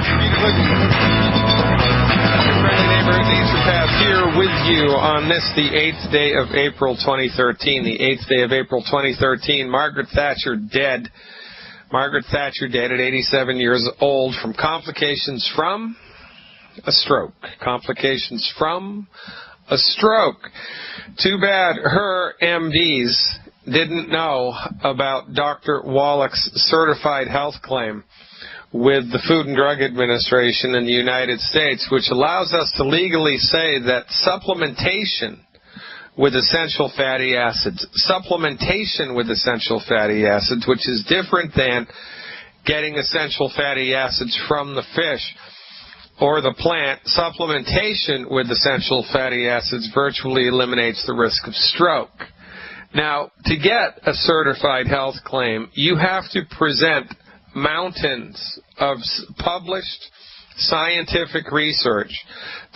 Dr. Peter Glidden, your friendly neighborhood naturopath, here with you on this, the 8th day of April 2013. The 8th day of April 2013. Margaret Thatcher dead. Margaret Thatcher dead at 87 years old from complications from a stroke. Complications from a stroke. Too bad her MDs didn't know about Dr. Wallach's certified health claim with the Food and Drug Administration in the United States, which allows us to legally say that supplementation with essential fatty acids, which is different than getting essential fatty acids from the fish or the plant, supplementation with essential fatty acids virtually eliminates the risk of stroke. Now, to get a certified health claim, you have to present mountains of published scientific research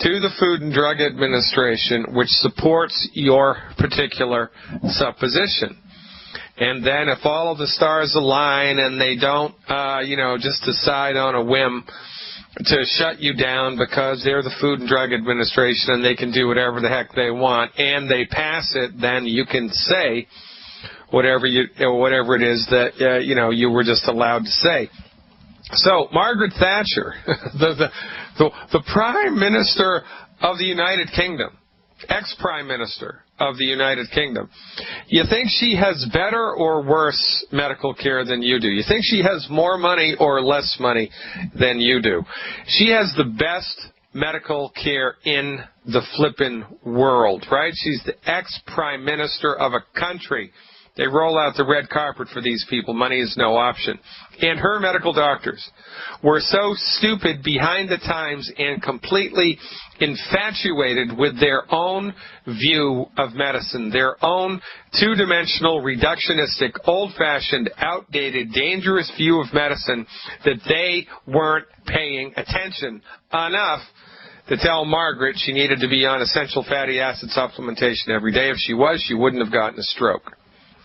to the Food and Drug Administration which supports your particular supposition. And then if all of the stars align and they don't, just decide on a whim to shut you down because they're the Food and Drug Administration and they can do whatever the heck they want, and they pass it, then you can say whatever it is that you were just allowed to say. So Margaret Thatcher, the Prime Minister of the United Kingdom, ex-Prime Minister of the United Kingdom, you think she has better or worse medical care than you do? You think she has more money or less money than you do? She has the best medical care in the flippin' world, right? She's the ex-Prime Minister of a country. They roll out the red carpet for these people. Money is no option. And her medical doctors were so stupid behind the times and completely infatuated with their own view of medicine, their own two-dimensional, reductionistic, old-fashioned, outdated, dangerous view of medicine, that they weren't paying attention enough to tell Margaret she needed to be on essential fatty acid supplementation every day. If she was, she wouldn't have gotten a stroke.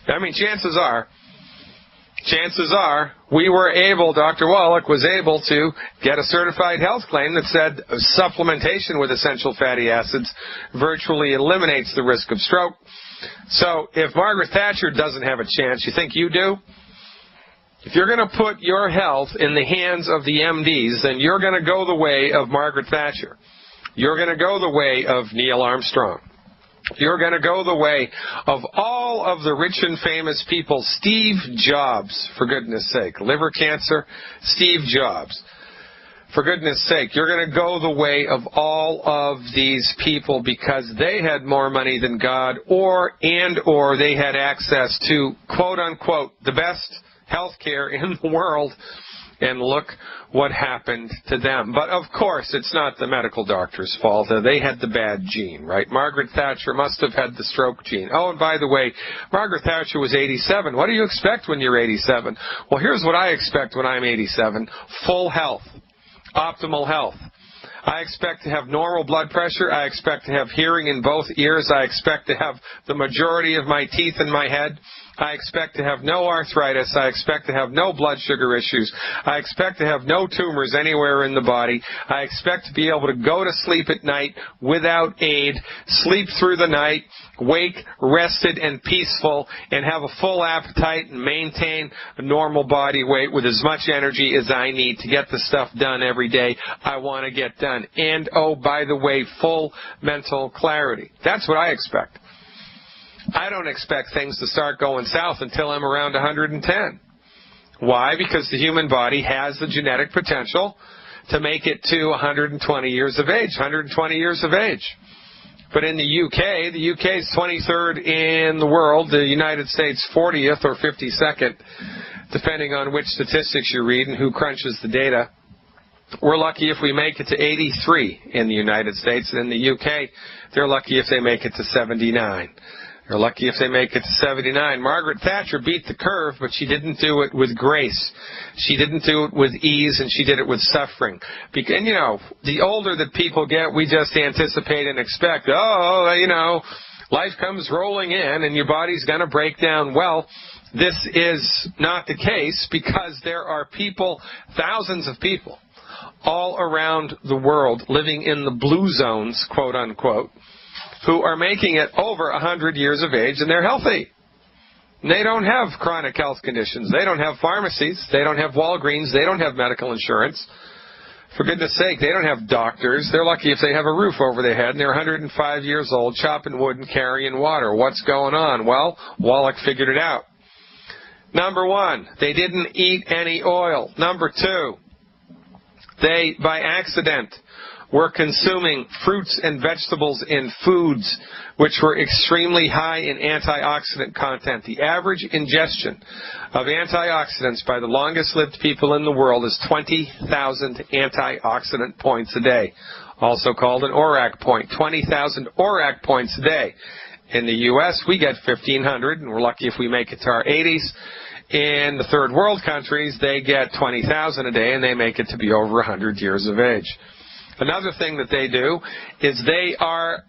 I mean, chances are, Dr. Wallach was able to get a certified health claim that said supplementation with essential fatty acids virtually eliminates the risk of stroke. So if Margaret Thatcher doesn't have a chance, you think you do? If you're going to put your health in the hands of the MDs, then you're going to go the way of Margaret Thatcher. You're going to go the way of Neil Armstrong. You're going to go the way of all of the rich and famous people. Steve Jobs, for goodness sake. Liver cancer, Steve Jobs. For goodness sake, you're going to go the way of all of these people because they had more money than God, or they had access to, quote unquote, the best health care in the world. And look what happened to them. But of course, it's not the medical doctor's fault. They had the bad gene, right? Margaret Thatcher must have had the stroke gene. Oh, and by the way, Margaret Thatcher was 87. What do you expect when you're 87? Well, here's what I expect when I'm 87. Full health. Optimal health. I expect to have normal blood pressure. I expect to have hearing in both ears. I expect to have the majority of my teeth in my head. I expect to have no arthritis. I expect to have no blood sugar issues. I expect to have no tumors anywhere in the body. I expect to be able to go to sleep at night without aid, sleep through the night, wake rested and peaceful, and have a full appetite and maintain a normal body weight with as much energy as I need to get the stuff done every day I want to get done. And, oh, by the way, full mental clarity. That's what I expect. I don't expect things to start going south until I'm around 110. Why? Because the human body has the genetic potential to make it to 120 years of age. 120 years of age. But in the UK is 23rd in the world, the United States 40th or 52nd, depending on which statistics you read and who crunches the data. We're lucky if we make it to 83 in the United States. And in the UK, they're lucky if they make it to 79. They're lucky if they make it to 79. Margaret Thatcher beat the curve, but she didn't do it with grace. She didn't do it with ease, and she did it with suffering. And, the older that people get, we just anticipate and expect, life comes rolling in, and your body's going to break down. Well, this is not the case, because there are people, thousands of people, all around the world living in the blue zones, quote unquote, who are making it over 100 years of age and they're healthy. And they don't have chronic health conditions. They don't have pharmacies. They don't have Walgreens. They don't have medical insurance. For goodness sake, they don't have doctors. They're lucky if they have a roof over their head, and they're 105 years old, chopping wood and carrying water. What's going on? Well, Wallach figured it out. Number one, they didn't eat any oil. Number two, they, by accident, were consuming fruits and vegetables in foods which were extremely high in antioxidant content. The average ingestion of antioxidants by the longest-lived people in the world is 20,000 antioxidant points a day, also called an ORAC point. 20,000 ORAC points a day. In the U.S., we get 1,500, and we're lucky if we make it to our 80s. In the third world countries, they get 20,000 a day, and they make it to be over 100 years of age. Another thing that they do is they are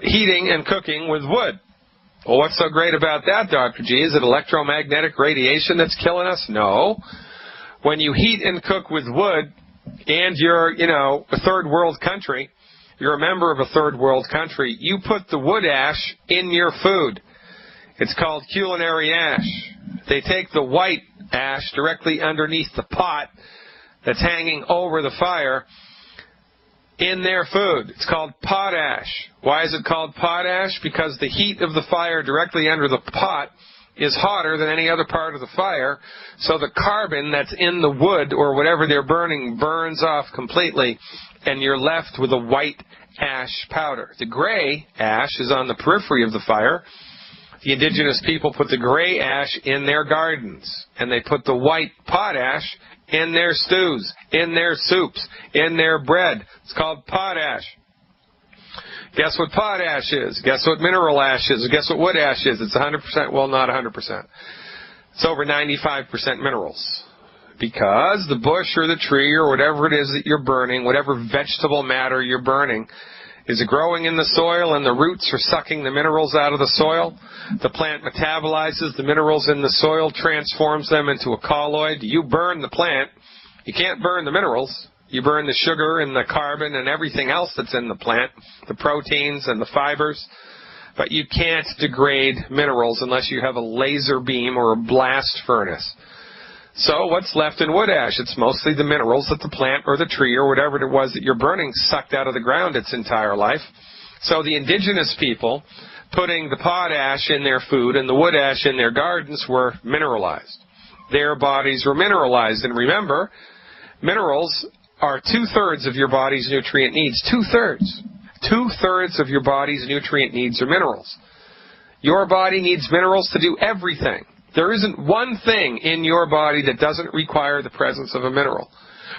heating and cooking with wood. Well, what's so great about that, Dr. G? Is it electromagnetic radiation that's killing us? No. When you heat and cook with wood and you're, a third world country, you're a member of a third world country, you put the wood ash in your food. It's called culinary ash. They take the white ash directly underneath the pot that's hanging over the fire in their food. It's called potash. Why is it called potash? Because the heat of the fire directly under the pot is hotter than any other part of the fire, so the carbon that's in the wood or whatever they're burning burns off completely, and you're left with a white ash powder. The gray ash is on the periphery of the fire. The indigenous people put the gray ash in their gardens, and they put the white potash in their stews, in their soups, in their bread. It's called potash. Guess what potash is? Guess what mineral ash is? Guess what wood ash is? It's 100%, well, not 100%. It's over 95% minerals. Because the bush or the tree or whatever it is that you're burning, whatever vegetable matter you're burning, is growing in the soil, and the roots are sucking the minerals out of the soil. The plant metabolizes the minerals in the soil, transforms them into a colloid. You burn the plant. You can't burn the minerals. You burn the sugar and the carbon and everything else that's in the plant, the proteins and the fibers. But you can't degrade minerals unless you have a laser beam or a blast furnace. So what's left in wood ash? It's mostly the minerals that the plant or the tree or whatever it was that you're burning sucked out of the ground its entire life. So the indigenous people putting the potash in their food and the wood ash in their gardens were mineralized. Their bodies were mineralized. And remember, minerals are 2/3 of your body's nutrient needs. 2/3. 2/3 of your body's nutrient needs are minerals. Your body needs minerals to do everything. There isn't one thing in your body that doesn't require the presence of a mineral.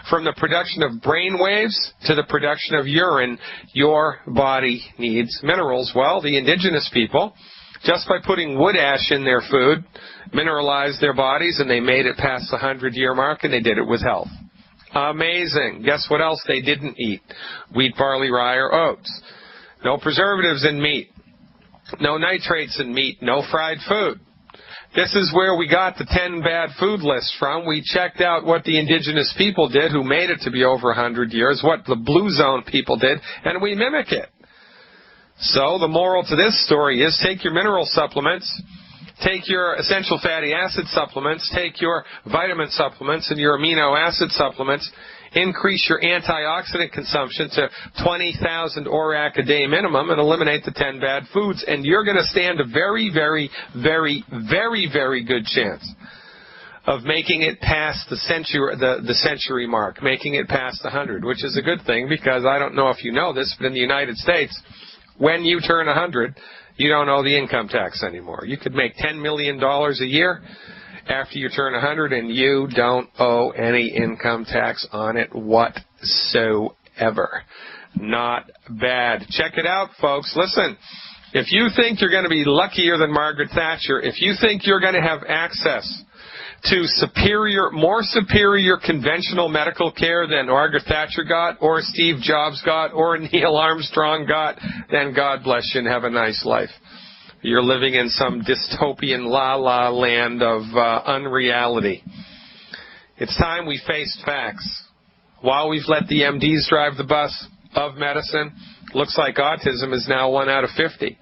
From the production of brain waves to the production of urine, your body needs minerals. Well, the indigenous people, just by putting wood ash in their food, mineralized their bodies, and they made it past the 100-year mark, and they did it with health. Amazing. Guess what else they didn't eat? Wheat, barley, rye, or oats. No preservatives in meat. No nitrates in meat. No fried food. This is where we got the 10 bad food list from. We checked out what the indigenous people did who made it to be over 100 years, what the blue zone people did, and we mimic it. So the moral to this story is take your mineral supplements, take your essential fatty acid supplements, take your vitamin supplements and your amino acid supplements, increase your antioxidant consumption to 20,000 ORAC a day minimum, and eliminate the 10 bad foods, and you're going to stand a very, very, very, very, very good chance of making it past the century mark, making it past 100, which is a good thing, because I don't know if you know this, but in the United States, when you turn 100, you don't owe the income tax anymore. You could make $10 million a year after you turn 100, and you don't owe any income tax on it whatsoever. Not bad. Check it out, folks. Listen, if you think you're going to be luckier than Margaret Thatcher, if you think you're going to have access to more superior conventional medical care than Margaret Thatcher got, or Steve Jobs got, or Neil Armstrong got, then God bless you and have a nice life. You're living in some dystopian la-la land of unreality. It's time we faced facts. While we've let the MDs drive the bus of medicine, looks like autism is now 1 out of 50.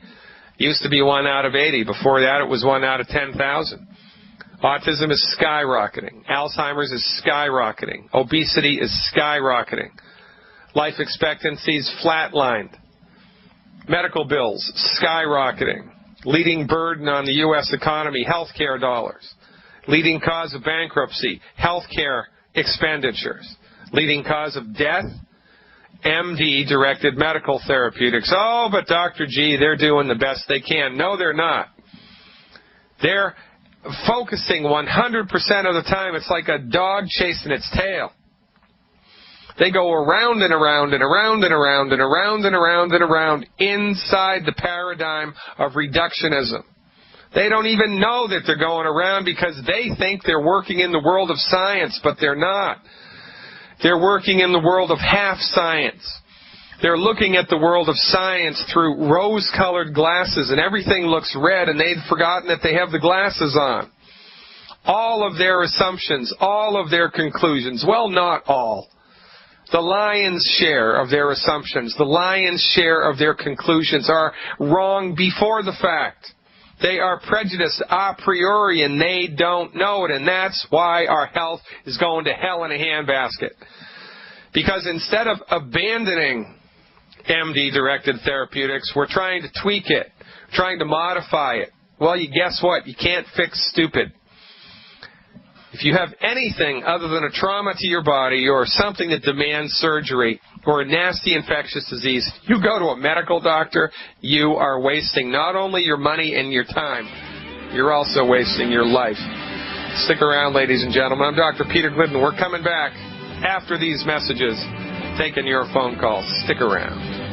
Used to be 1 out of 80. Before that, it was 1 out of 10,000. Autism is skyrocketing. Alzheimer's is skyrocketing. Obesity is skyrocketing. Life expectancy is flatlined. Medical bills skyrocketing. Leading burden on the U.S. economy, healthcare dollars. Leading cause of bankruptcy, healthcare expenditures. Leading cause of death, MD-directed medical therapeutics. Oh, but Dr. G, they're doing the best they can. No, they're not. They're focusing 100% of the time. It's like a dog chasing its tail. They go around and around and around and around and around and around and around inside the paradigm of reductionism. They don't even know that they're going around because they think they're working in the world of science, but they're not. They're working in the world of half science. They're looking at the world of science through rose-colored glasses, and everything looks red, and they've forgotten that they have the glasses on. All of their assumptions, all of their conclusions, well, not all. The lion's share of their assumptions, the lion's share of their conclusions are wrong before the fact. They are prejudiced a priori, and they don't know it, and that's why our health is going to hell in a handbasket. Because instead of abandoning MD-directed therapeutics, we're trying to tweak it, trying to modify it. Well, guess what? You can't fix stupid. If you have anything other than a trauma to your body or something that demands surgery or a nasty infectious disease, you go to a medical doctor, you are wasting not only your money and your time, you're also wasting your life. Stick around, ladies and gentlemen. I'm Dr. Peter Glidden. We're coming back after these messages, taking your phone calls. Stick around.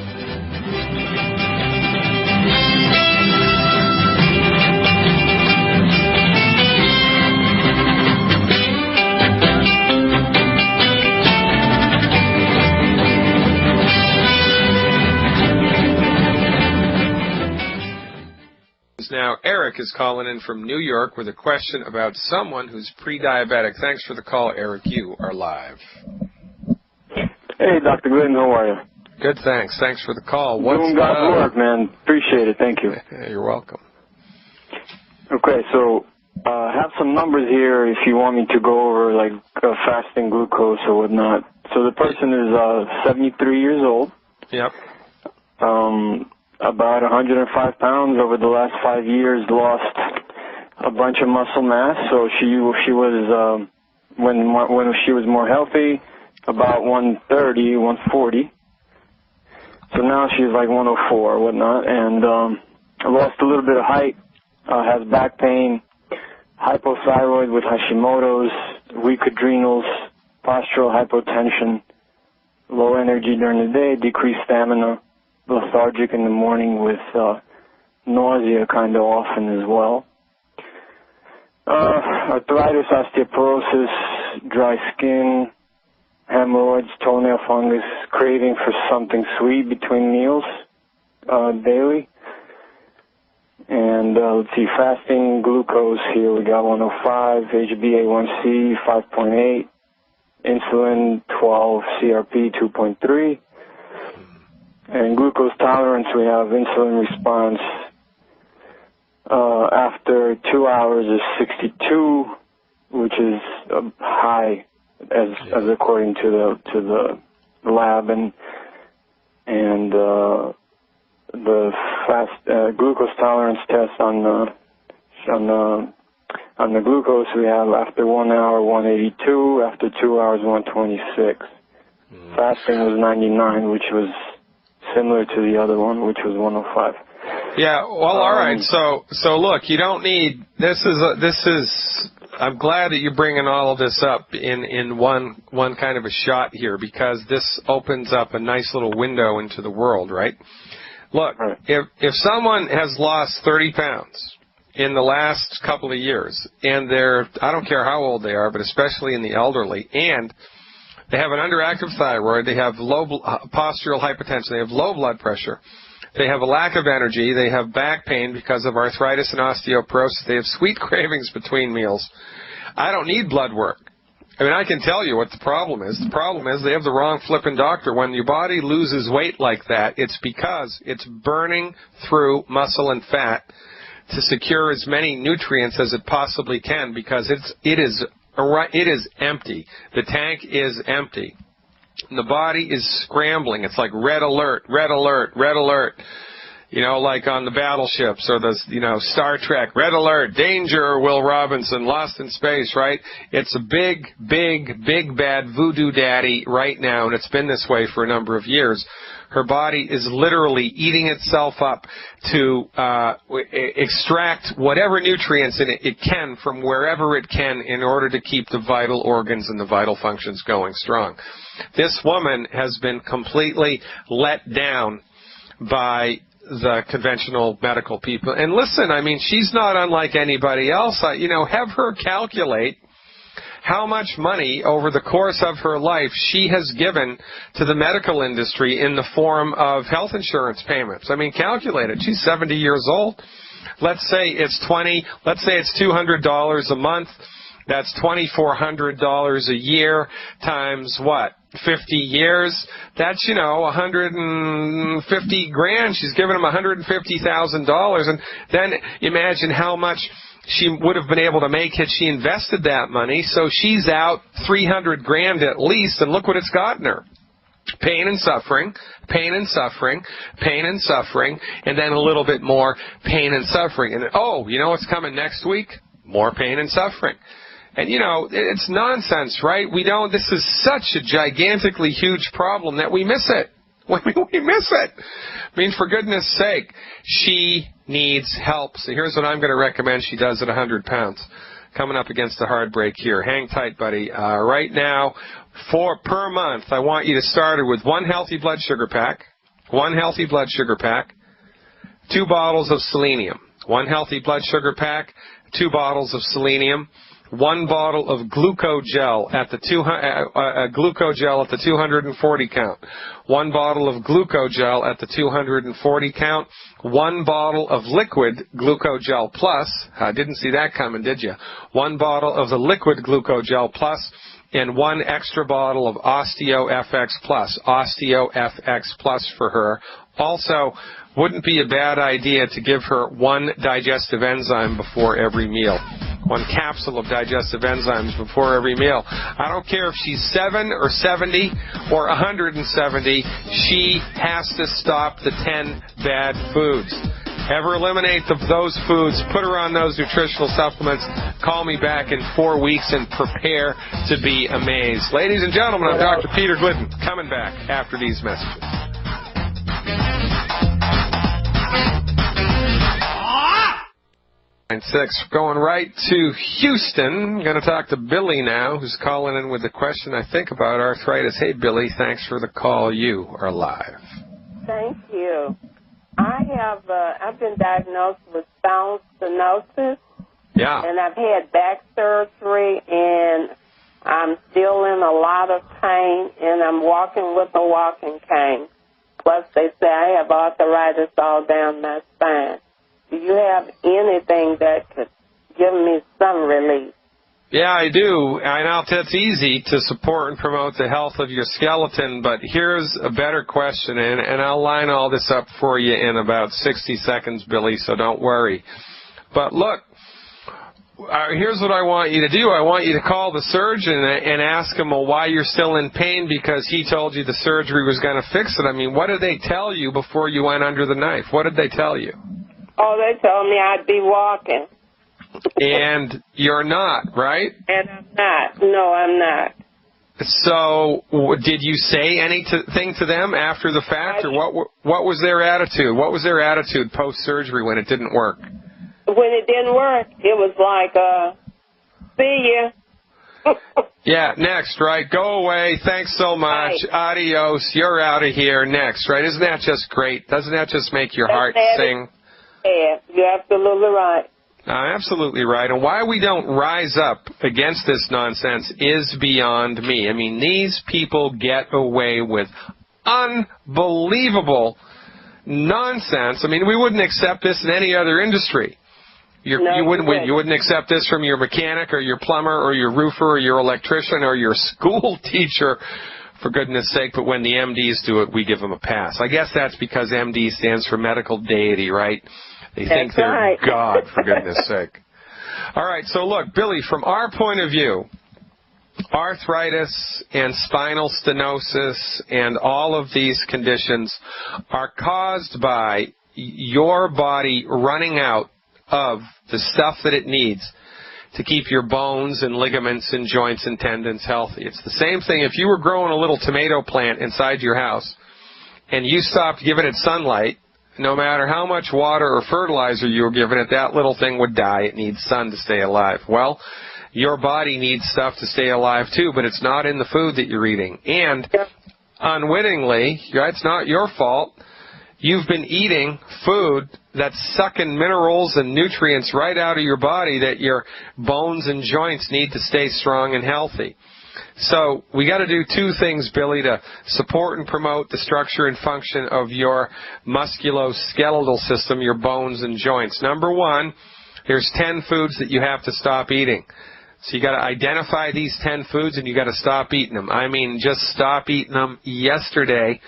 Now, Eric is calling in from New York with a question about someone who's pre-diabetic. Thanks for the call, Eric. You are live. Hey, Dr. Glidden, how are you? Good, thanks. Thanks for the call. Doing God's work, man. Appreciate it. Thank you. You're welcome. Okay, so I have some numbers here if you want me to go over, like, fasting glucose or whatnot. So the person is 73 years old. Yep. About 105 pounds over the last 5 years, lost a bunch of muscle mass. So she was, when she was more healthy, about 130, 140. So now she's like 104 or whatnot, and lost a little bit of height, has back pain, hypothyroid with Hashimoto's, weak adrenals, postural hypotension, low energy during the day, decreased stamina, lethargic in the morning with nausea kind of often as well. Arthritis, osteoporosis, dry skin, hemorrhoids, toenail fungus, craving for something sweet between meals daily. And let's see, fasting glucose here, we got 105, HbA1c 5.8, insulin 12, CRP 2.3. And glucose tolerance, we have insulin response after 2 hours is 62, which is high, as according to the lab, and the fast glucose tolerance test on the glucose we have after 1 hour 182, after 2 hours 126. Fasting was 99, which was similar to the other one, which was 105. Yeah, well, all right. So look, you don't need. This is. I'm glad that you're bringing all of this up in one kind of a shot here, because this opens up a nice little window into the world, right? Look, right. If someone has lost 30 pounds in the last couple of years, and I don't care how old they are, but especially in the elderly, and they have an underactive thyroid, they have low postural hypertension, they have low blood pressure, they have a lack of energy, they have back pain because of arthritis and osteoporosis, they have sweet cravings between meals. I don't need blood work. I mean, I can tell you what the problem is. The problem is they have the wrong flipping doctor. When your body loses weight like that, it's because it's burning through muscle and fat to secure as many nutrients as it possibly can, because it is empty. The tank is empty. And the body is scrambling. It's like red alert, red alert, red alert. You know, like on the battleships or the, Star Trek, red alert, danger, Will Robinson, lost in space, right? It's a big, big, big bad voodoo daddy right now, and it's been this way for a number of years. Her body is literally eating itself up to extract whatever nutrients it can from wherever it can in order to keep the vital organs and the vital functions going strong. This woman has been completely let down by the conventional medical people. And listen, I mean, she's not unlike anybody else. Have her calculate how much money over the course of her life she has given to the medical industry in the form of health insurance payments. I mean, calculate it. She's 70 years old. Let's say it's $200 a month. That's $2,400 a year times what? 50 years. That's, $150,000. She's given him $150,000. And then imagine how much she would have been able to make had she invested that money. So she's out $300,000 at least, and look what it's gotten her. Pain and suffering, pain and suffering, pain and suffering, and then a little bit more pain and suffering. And you know what's coming next week? More pain and suffering. And, it's nonsense, right? This is such a gigantically huge problem that we miss it. We miss it. I mean, for goodness sake, she needs help. So here's what I'm going to recommend she does at 100 pounds. Coming up against a hard break here. Hang tight, buddy. Right now, per month, I want you to start her with 1 healthy blood sugar pack, 2 bottles of selenium. 1 healthy blood sugar pack, 2 bottles of selenium, 1 bottle of glucogel at the 240 count. 1 bottle of glucogel at the 240 count. 1 bottle of liquid glucogel plus. I didn't see that coming, did you? 1 bottle of the liquid glucogel plus, and 1 extra bottle of OsteoFX plus. OsteoFX plus for her. Also, wouldn't be a bad idea to give her 1 digestive enzyme before every meal. 1 capsule of digestive enzymes before every meal. I don't care if she's 7 or 70 or 170, she has to stop the 10 bad foods. Have her eliminate those foods, put her on those nutritional supplements, call me back in 4 weeks and prepare to be amazed. Ladies and gentlemen, I'm Dr. Peter Glidden, coming back after these messages. 6, going right to Houston. I'm going to talk to Billy now, who's calling in with a question, I think, about arthritis. Hey, Billy, thanks for the call. You are live. Thank you. I've been diagnosed with spinal stenosis. Yeah. And I've had back surgery, and I'm still in a lot of pain, and I'm walking with a walking cane. Plus, they say I have arthritis all down my spine. Do you have anything that could give me some relief? Yeah, I do. I know it's easy to support and promote the health of your skeleton, but here's a better question, and I'll line all this up for you in about 60 seconds, Billy, so don't worry. But look, here's what I want you to do. I want you to call the surgeon and ask him, well, why you're still in pain, because he told you the surgery was going to fix it. I mean, what did they tell you before you went under the knife? What did they tell you? Oh, they told me I'd be walking. And you're not, right? And I'm not. No, I'm not. So did you say anything to them after the fact, or what was their attitude? What was their attitude post-surgery when it didn't work? When it didn't work, it was like, see ya. Yeah, next, right? Go away. Thanks so much. Right. Adios. You're out of here. Next, right? Isn't that just great? Doesn't that just make your heart sing? Yeah, you're absolutely right. Absolutely right. And why we don't rise up against this nonsense is beyond me. I mean, these people get away with unbelievable nonsense. I mean, we wouldn't accept this in any other industry. You wouldn't accept this from your mechanic or your plumber or your roofer or your electrician or your school teacher, for goodness sake. But when the MDs do it, we give them a pass. I guess that's because MD stands for medical deity, right? They think they're right. God, for goodness sake. All right, so look, Billy, from our point of view, arthritis and spinal stenosis and all of these conditions are caused by your body running out of the stuff that it needs to keep your bones and ligaments and joints and tendons healthy. It's the same thing if you were growing a little tomato plant inside your house and you stopped giving it sunlight. No matter how much water or fertilizer you were giving it, that little thing would die. It needs sun to stay alive. Well, your body needs stuff to stay alive too, but it's not in the food that you're eating. And unwittingly, it's not your fault, you've been eating food that's sucking minerals and nutrients right out of your body that your bones and joints need to stay strong and healthy. So we got to do two things, Billy, to support and promote the structure and function of your musculoskeletal system, your bones and joints. Number one, there's 10 foods that you have to stop eating. So you got to identify these 10 foods and you got to stop eating them. I mean, just stop eating them yesterday.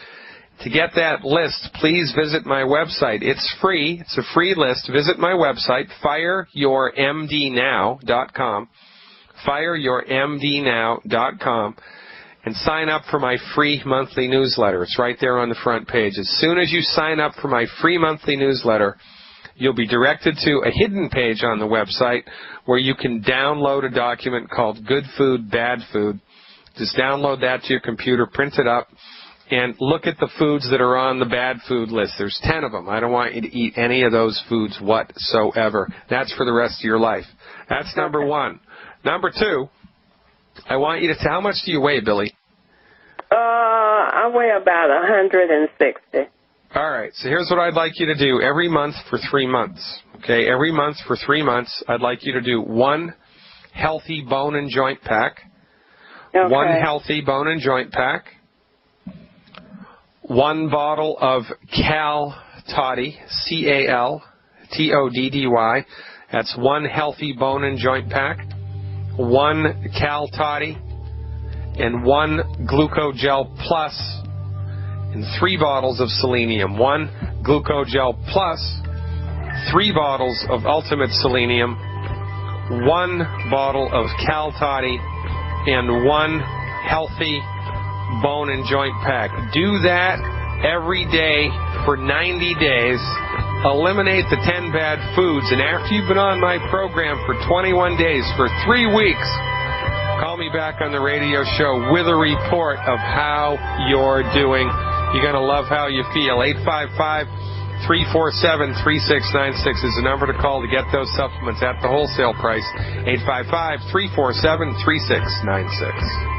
To get that list, please visit my website. It's free. It's a free list. Visit my website, fireyourmdnow.com. fireyourmdnow.com, and sign up for my free monthly newsletter. It's right there on the front page. As soon as you sign up for my free monthly newsletter, you'll be directed to a hidden page on the website where you can download a document called Good Food, Bad Food. Just download that to your computer, print it up, and look at the foods that are on the bad food list. There's 10 of them. I don't want you to eat any of those foods whatsoever. That's for the rest of your life. That's number one. Number two, I want you to tell, how much do you weigh, Billy? I weigh about 160. All right, so here's what I'd like you to do every month for 3 months. Okay, every month for 3 months, I'd like you to do one healthy bone and joint pack. Okay. One healthy bone and joint pack. One bottle of Cal Toddy, CALTODDY. That's one healthy bone and joint pack. One Cal Toddy, and one Glucogel Plus, and 3 bottles of selenium. One Glucogel Plus, 3 bottles of Ultimate Selenium, 1 bottle of Cal Toddy, and 1 healthy bone and joint pack. Do that every day for 90 days. Eliminate the 10 bad foods, and after you've been on my program for 21 days, for 3 weeks, call me back on the radio show with a report of how you're doing. You're going to love how you feel. 855-347-3696 is the number to call to get those supplements at the wholesale price. 855-347-3696.